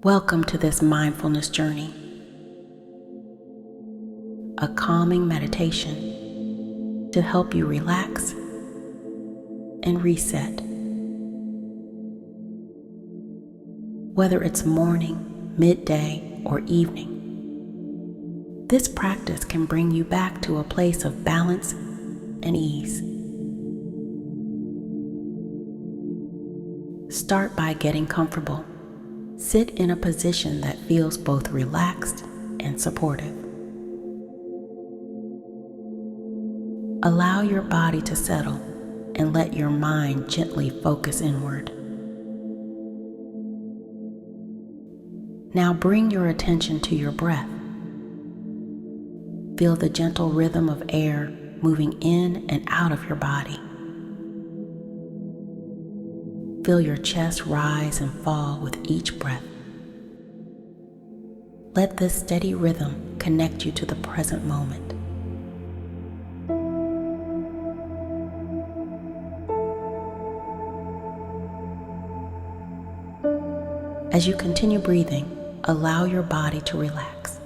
Welcome to this mindfulness journey, a calming meditation to help you relax and reset. Whether it's morning, midday, or evening, this practice can bring you back to a place of balance and ease. Start by getting comfortable. Sit in a position that feels both relaxed and supportive. Allow your body to settle and let your mind gently focus inward. Now bring your attention to your breath. Feel the gentle rhythm of air moving in and out of your body. Feel your chest rise and fall with each breath. Let this steady rhythm connect you to the present moment. As you continue breathing, allow your body to relax.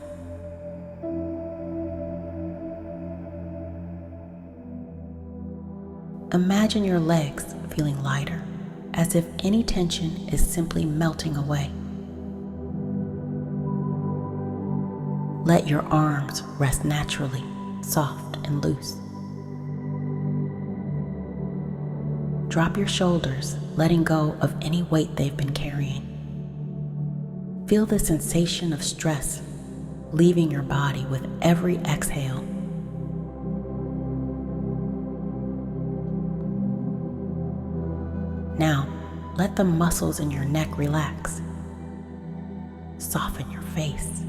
Imagine your legs feeling lighter, as if any tension is simply melting away. Let your arms rest naturally, soft and loose. Drop your shoulders, letting go of any weight they've been carrying. Feel the sensation of stress leaving your body with every exhale. Now, let the muscles in your neck relax. Soften your face,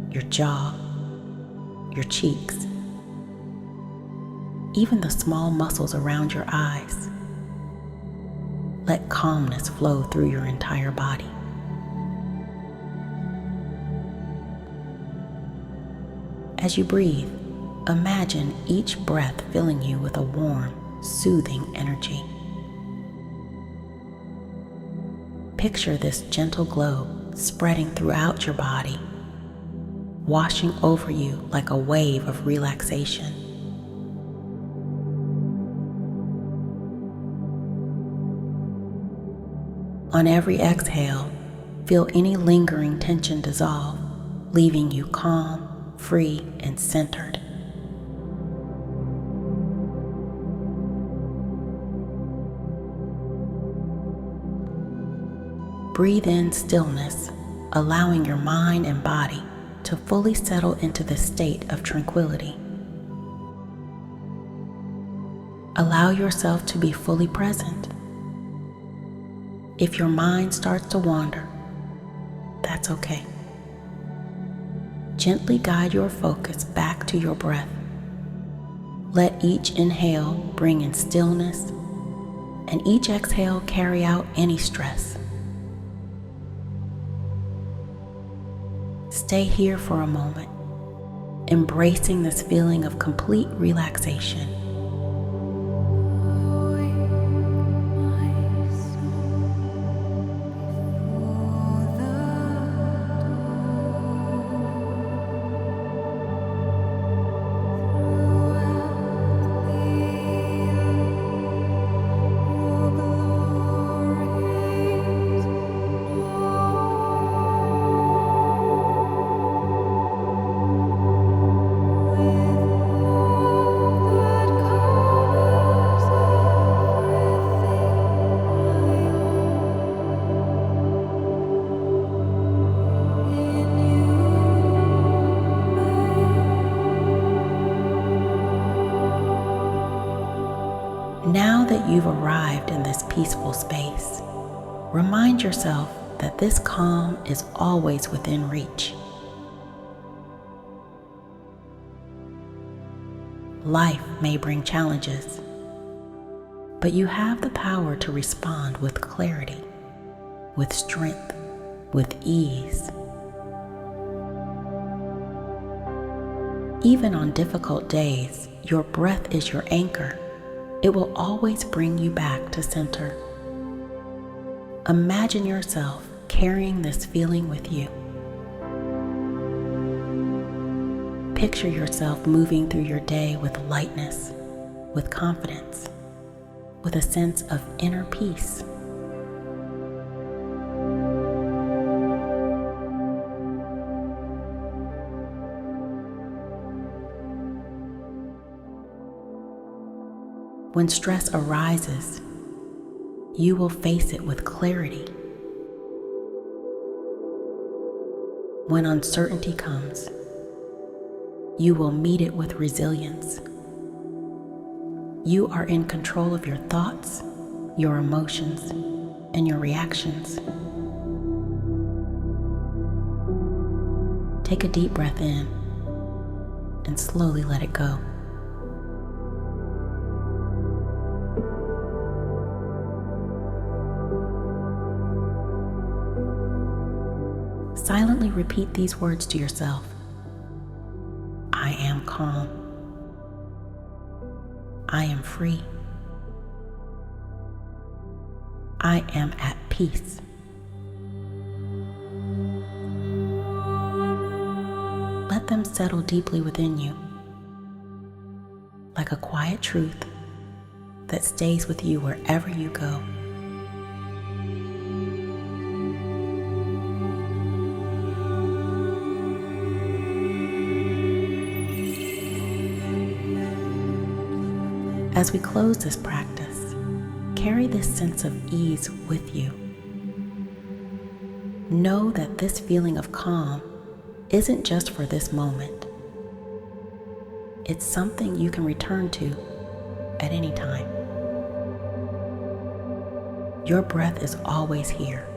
your jaw, your cheeks, even the small muscles around your eyes. Let calmness flow through your entire body. As you breathe, imagine each breath filling you with a warm, soothing energy. Picture this gentle glow spreading throughout your body, washing over you like a wave of relaxation. On every exhale, feel any lingering tension dissolve, leaving you calm, free, and centered. Breathe in stillness, allowing your mind and body to fully settle into this state of tranquility. Allow yourself to be fully present. If your mind starts to wander, that's okay. Gently guide your focus back to your breath. Let each inhale bring in stillness, and each exhale carry out any stress. Stay here for a moment, embracing this feeling of complete relaxation. Now that you've arrived in this peaceful space, remind yourself that this calm is always within reach. Life may bring challenges, but you have the power to respond with clarity, with strength, with ease. Even on difficult days, your breath is your anchor. It will always bring you back to center. Imagine yourself carrying this feeling with you. Picture yourself moving through your day with lightness, with confidence, with a sense of inner peace. When stress arises, you will face it with clarity. When uncertainty comes, you will meet it with resilience. You are in control of your thoughts, your emotions, and your reactions. Take a deep breath in and slowly let it go. Silently repeat these words to yourself. I am calm. I am free. I am at peace. Let them settle deeply within you, like a quiet truth that stays with you wherever you go. As we close this practice, carry this sense of ease with you. Know that this feeling of calm isn't just for this moment. It's something you can return to at any time. Your breath is always here,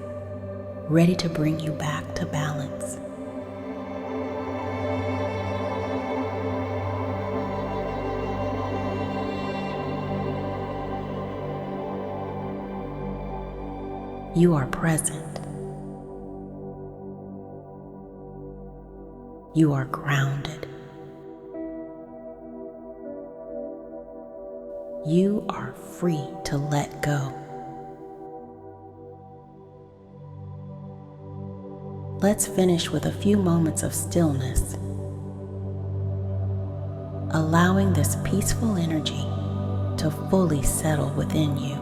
ready to bring you back to balance. You are present. You are grounded. You are free to let go. Let's finish with a few moments of stillness, allowing this peaceful energy to fully settle within you.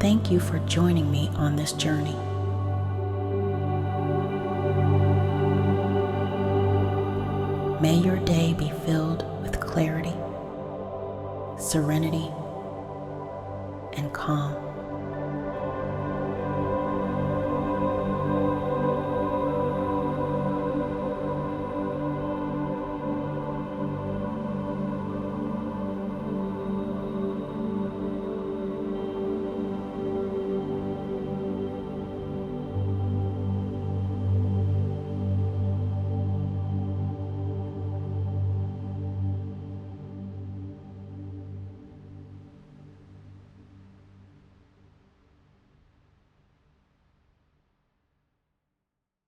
Thank you for joining me on this journey. May your day be filled with clarity, serenity, and calm.